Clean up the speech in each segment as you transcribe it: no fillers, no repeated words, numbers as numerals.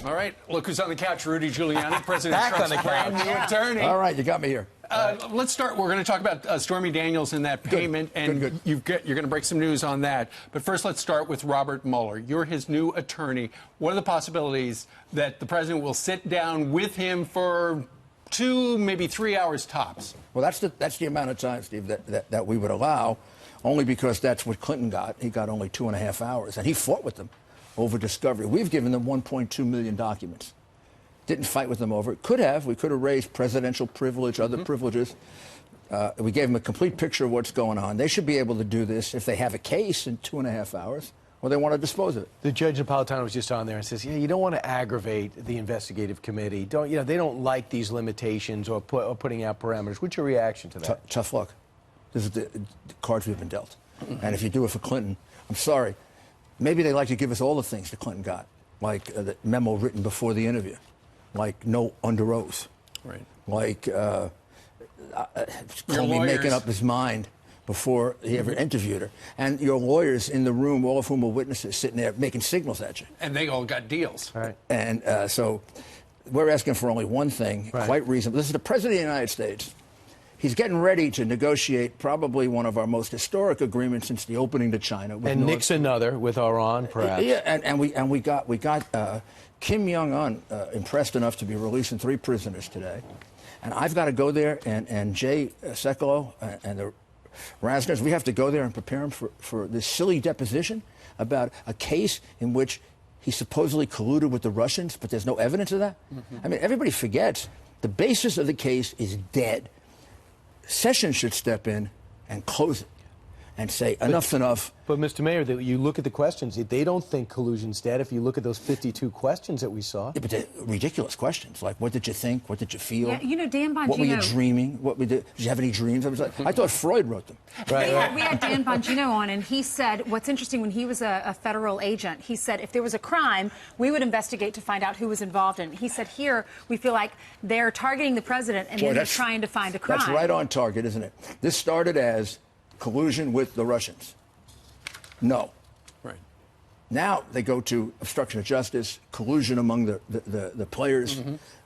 All right, look who's on the couch, Rudy Giuliani, President Back Trump's on the couch. brand new attorney. All right, you got me here. Let's start. We're going to talk about Stormy Daniels and that payment, and you're going to break some news on that. But first, let's start with Robert Mueller. You're his new attorney. What are the possibilities that the president will sit down with him for 2, maybe 3 hours tops? Well, that's the amount of time, Steve, that we would allow, only because that's what Clinton got. He got only 2.5 hours, and he fought with them over discovery. We've given them 1.2 million documents. Didn't fight with them over it. Could have. We could have raised presidential privilege, other privileges. We gave them a complete picture of what's going on. They should be able to do this if they have a case in 2.5 hours, or they want to dispose of it. The Judge Napolitano was just on there and says, you don't want to aggravate the investigative committee. They don't like these limitations or putting out parameters. What's your reaction to that? Tough luck. This is the cards we've been dealt. And if you do it for Clinton, I'm sorry. Maybe they like to give us all the things that Clinton got, like the memo written before the interview, like no under oath, right? Like Comey making up his mind before he ever interviewed her, and your lawyers in the room, all of whom were witnesses, sitting there making signals at you. And they all got deals. Right. And so we're asking for only one thing, quite reasonable. This is the President of the United States. He's getting ready to negotiate probably one of our most historic agreements since the opening to China. And nix another with Iran, perhaps. Yeah, and we got Kim Jong-un impressed enough to be releasing 3 prisoners today. And I've got to go there, and Jay Sekulow and the Rasners, we have to go there and prepare him for this silly deposition about a case in which he supposedly colluded with the Russians, but there's no evidence of that. I mean, everybody forgets the basis of the case is dead. Sessions should step in and close it and say, enough's enough. But, Mr. Mayor, you look at the questions. They don't think collusion's dead if you look at those 52 questions that we saw. Yeah, but they're ridiculous questions. Like, what did you think? What did you feel? Yeah, you know, Dan Bongino. What were you dreaming? Did you have any dreams? I thought Freud wrote them. Right. We had Dan Bongino on, and he said, what's interesting, when he was a federal agent, he said, if there was a crime, we would investigate to find out who was involved in it. He said, here, we feel like they're targeting the president, and then they're trying to find a crime. That's right on target, isn't it? This started as collusion with the Russians. No. Right. Now they go to obstruction of justice, collusion among the players.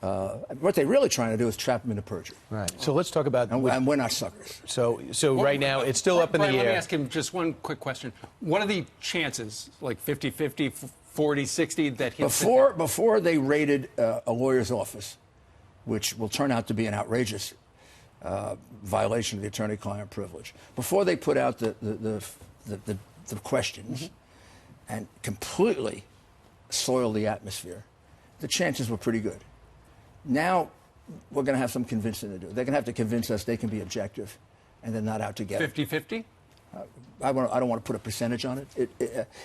What they're really trying to do is trap them into perjury. Right. So let's talk about... And we're not suckers. So right now, it's still up in the air. Let me ask him just one quick question. What are the chances, like 50-50, 40-60, that he'll... Before they raided a lawyer's office, which will turn out to be an outrageous violation of the attorney-client privilege, before they put out the questions and completely soil the atmosphere, the chances were pretty good. Now we're going to have some convincing to do. They're going to have to convince us they can be objective and they're not out to get 50-50? I don't want to put a percentage on it.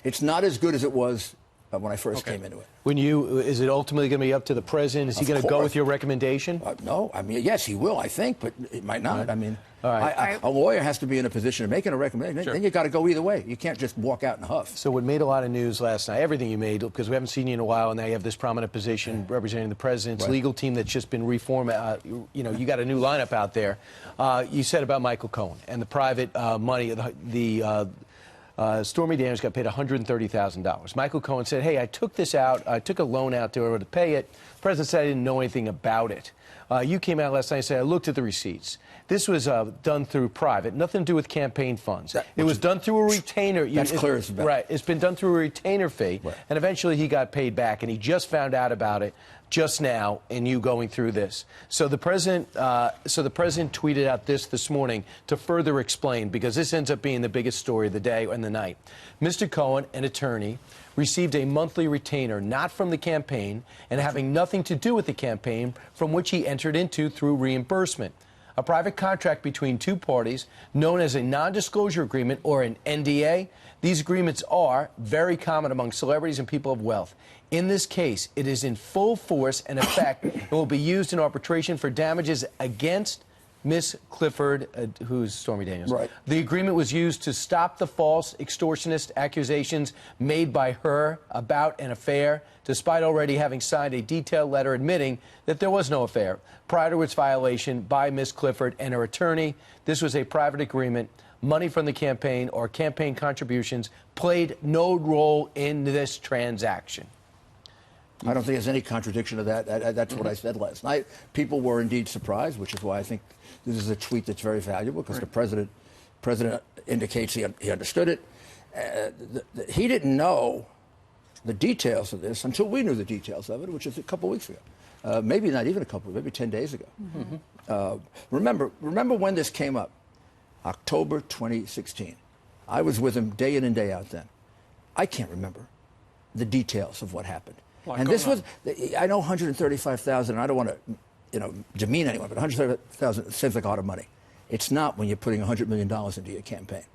It's not as good as it was when I first came into it. Is it ultimately going to be up to the president? Is he going to go with your recommendation? No. I mean, yes, he will, I think, but it might not. Right. I mean, a lawyer has to be in a position of making a recommendation. Then you got to go either way. You can't just walk out and huff. So what made a lot of news last night, everything you made, because we haven't seen you in a while, and now you have this prominent position representing the president's legal team that's just been reformed. You got a new lineup out there. You said about Michael Cohen and the private money, Stormy Daniels got paid $130,000. Michael Cohen said, hey, I took this out. I took a loan out to pay it. The president said I didn't know anything about it. You came out last night and said, I looked at the receipts. This was done through private, nothing to do with campaign funds. It was done through a retainer. That's clear as a bell. Right. It's been done through a retainer fee, and eventually he got paid back, and he just found out about it just now in you going through this. So the president tweeted out this morning to further explain, because this ends up being the biggest story of the day and the night. Mr. Cohen, an attorney, received a monthly retainer not from the campaign and having nothing to do with the campaign, from which he entered into through reimbursement. A private contract between two parties known as a non-disclosure agreement, or an NDA. These agreements are very common among celebrities and people of wealth. In this case, it is in full force and effect and will be used in arbitration for damages against Miss Clifford, who's Stormy Daniels. Right. The agreement was used to stop the false extortionist accusations made by her about an affair, despite already having signed a detailed letter admitting that there was no affair. Prior to its violation by Miss Clifford and her attorney, this was a private agreement. Money from the campaign or campaign contributions played no role in this transaction. I don't think there's any contradiction to that. That's what I said last night. People were indeed surprised, which is why I think this is a tweet that's very valuable, because the president indicates he understood it. He didn't know the details of this until we knew the details of it, which is a couple weeks ago. Maybe not even maybe 10 days ago. Remember when this came up? October 2016. I was with him day in and day out then. I can't remember the details of what happened. And this was, I know 135,000, I don't want to, demean anyone, but 135,000 seems like a lot of money. It's not when you're putting $100 million into your campaign.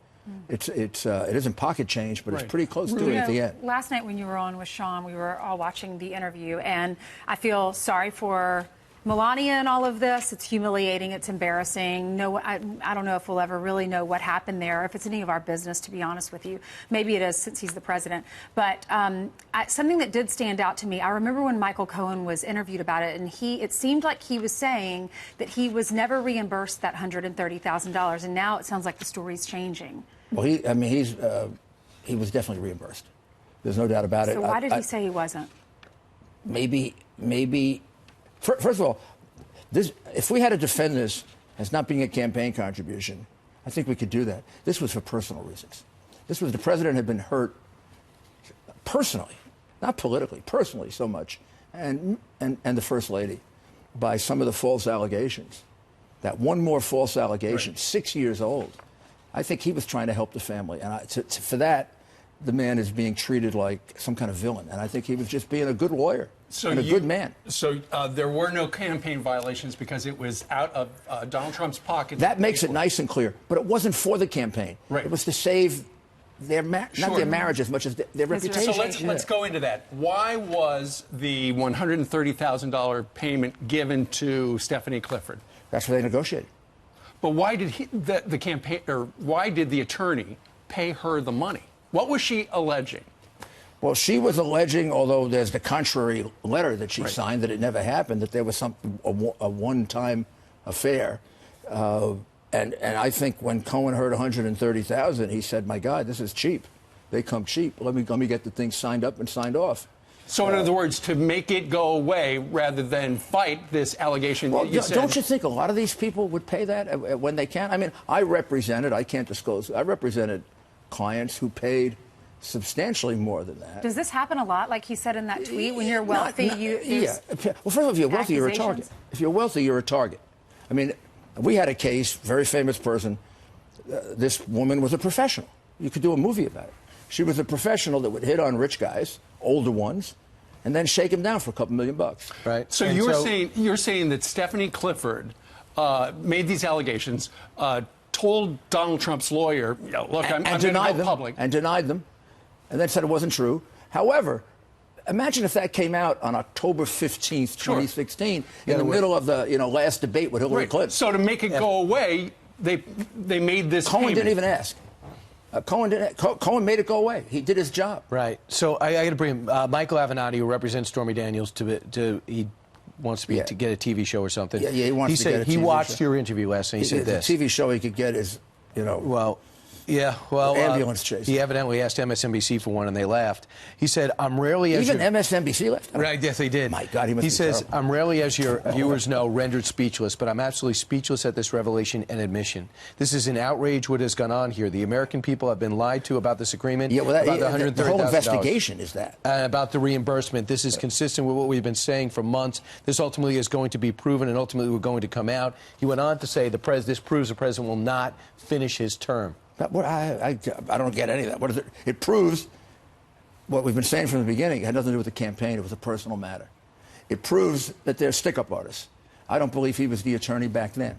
It isn't pocket change, but it's pretty close to it at the end. Last night when you were on with Sean, we were all watching the interview, and I feel sorry for Melania and all of this. It's humiliating. It's embarrassing. No, I don't know if we'll ever really know what happened there, if it's any of our business, to be honest with you. Maybe it is, since he's the president. But something that did stand out to me, I remember when Michael Cohen was interviewed about it, and it seemed like he was saying that he was never reimbursed that $130,000, and now it sounds like the story's changing. Well, he was definitely reimbursed. There's no doubt about it. So why did he say he wasn't? Maybe. First of all, if we had to defend this as not being a campaign contribution, I think we could do that. This was for personal reasons. This was the president had been hurt personally, not politically, personally so much, and the first lady, by some of the false allegations. That one more false allegation, 6 years old. I think he was trying to help the family, and for that, the man is being treated like some kind of villain, and I think he was just being a good lawyer. And a good man. So there were no campaign violations because it was out of Donald Trump's pocket. That makes it nice and clear. But it wasn't for the campaign. Right. It was to save their not their marriage as much as their reputation. So let's go into that. Why was the $130,000 payment given to Stephanie Clifford? That's what they negotiated. But why did the campaign, or why did the attorney pay her the money? What was she alleging? Well, she was alleging, although there's the contrary letter that she signed, that it never happened, that there was a one-time affair. And I think when Cohen heard 130,000, he said, "My God, this is cheap. They come cheap. Let me get the thing signed up and signed off." So in other words, to make it go away rather than fight this allegation. Well, that you said, don't you think a lot of these people would pay that when they can? I mean, I can't disclose. I represented clients who paid substantially more than that. Does this happen a lot, like he said in that tweet? When you're wealthy, yeah. Well, first of all, if you're wealthy, you're a target. If you're wealthy, you're a target. I mean, we had a case, very famous person. This woman was a professional. You could do a movie about it. She was a professional that would hit on rich guys, older ones, and then shake them down for a couple $1 million. Right. So you're saying that Stephanie Clifford made these allegations, told Donald Trump's lawyer, "Look, I'm going to go public," and denied them. And then said it wasn't true. However, imagine if that came out on October 15th, 2016, in the middle of the last debate with Hillary Clinton. So to make it go away, they made this Cohen payment. didn't even ask. Cohen made it go away. He did his job. Right. So I got to bring Michael Avenatti, who represents Stormy Daniels, he wants to get a TV show or something. Yeah, he wants to get a TV show. He watched your interview last night. He said this. The TV show he could get is, ambulance chase. He evidently asked MSNBC for one, and they laughed. He said, "I'm rarely as even MSNBC left." Right? Yes, they did. My God, he must be says, terrible. "I'm rarely, as your viewers know, rendered speechless, but I'm absolutely speechless at this revelation and admission. This is an outrage. What has gone on here? The American people have been lied to about this agreement. Yeah, well, about the $130,000. the whole investigation is that about the reimbursement. This is consistent with what we've been saying for months. This ultimately is going to be proven, and ultimately we're going to come out." He went on to say, "This proves the president will not finish his term." I don't get any of that. What is it? It proves what we've been saying from the beginning. It had nothing to do with the campaign. It was a personal matter. It proves that they're stick-up artists. I don't believe he was the attorney back then.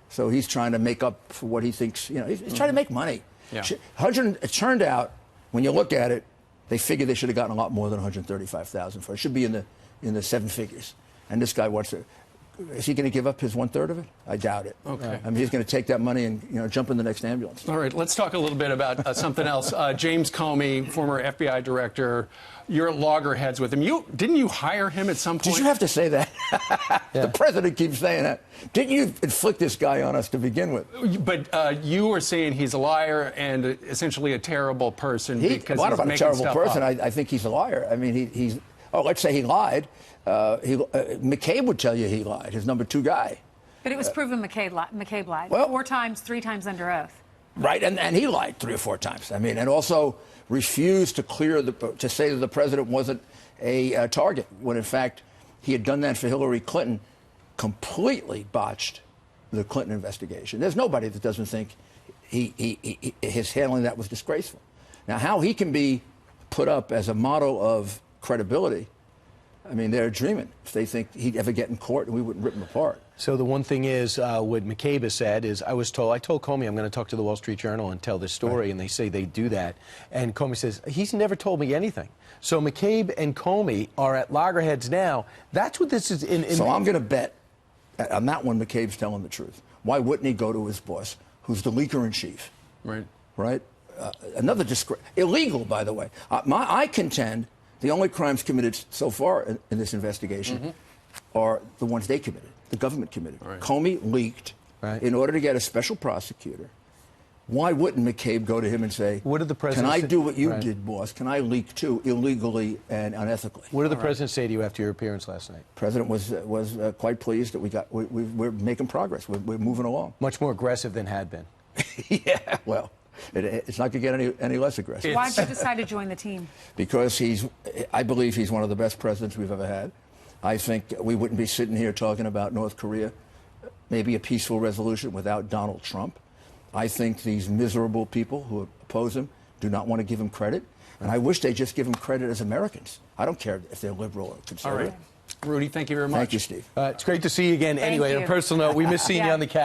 So he's trying to make up for what he thinks, he's trying to make money. Yeah. It turned out, when you look at it, they figured they should have gotten a lot more than $135,000 for it. It should be in the seven figures. And this guy wants to. Is he going to give up his 1/3 of it? I doubt it. Okay. I mean, he's going to take that money and jump in the next ambulance. All right, let's talk a little bit about something else. James Comey, former FBI director, you're at loggerheads with him. Didn't you hire him at some point? Did you have to say that? The president keeps saying that. Didn't you inflict this guy on us to begin with? But you were saying he's a liar and essentially a terrible person. Well, I'm not a terrible person. I think he's a liar. I mean, Oh, let's say he lied. McCabe would tell you he lied, his number 2 guy. But it was proven McCabe lied. Well, 4 times, 3 times under oath. Right, and he lied 3 or 4 times. I mean, and also refused to say that the president wasn't a target, when in fact he had done that for Hillary Clinton, completely botched the Clinton investigation. There's nobody that doesn't think his handling that was disgraceful. Now, how he can be put up as a model of credibility, I mean, they're dreaming if they think he'd ever get in court and we wouldn't rip him apart. So the one thing is, what McCabe has said is, I told Comey I'm going to talk to the Wall Street Journal and tell this story, right. And they say they do that. And Comey says, he's never told me anything. So McCabe and Comey are at loggerheads now. That's what this is. So I'm going to bet on that one McCabe's telling the truth. Why wouldn't he go to his boss, who's the leaker-in-chief? Right. Right? Another disgrace. Illegal, by the way. I contend the only crimes committed so far in this investigation are the ones they committed, the government committed. Right. Comey leaked in order to get a special prosecutor. Why wouldn't McCabe go to him and say, what did the president can I do what you did, boss? Can I leak too, illegally and unethically? What did the president say to you after your appearance last night? The president was quite pleased that we're making progress. We're moving along. Much more aggressive than had been. Yeah, well, it's not going to get any less aggressive. Why did you decide to join the team? Because I believe he's one of the best presidents we've ever had. I think we wouldn't be sitting here talking about North Korea, maybe a peaceful resolution without Donald Trump. I think these miserable people who oppose him do not want to give him credit. And I wish they'd just give him credit as Americans. I don't care if they're liberal or conservative. All right. Rudy, thank you very much. Thank you, Steve. It's great to see you again. Anyway, on a personal note, we miss seeing you on the couch.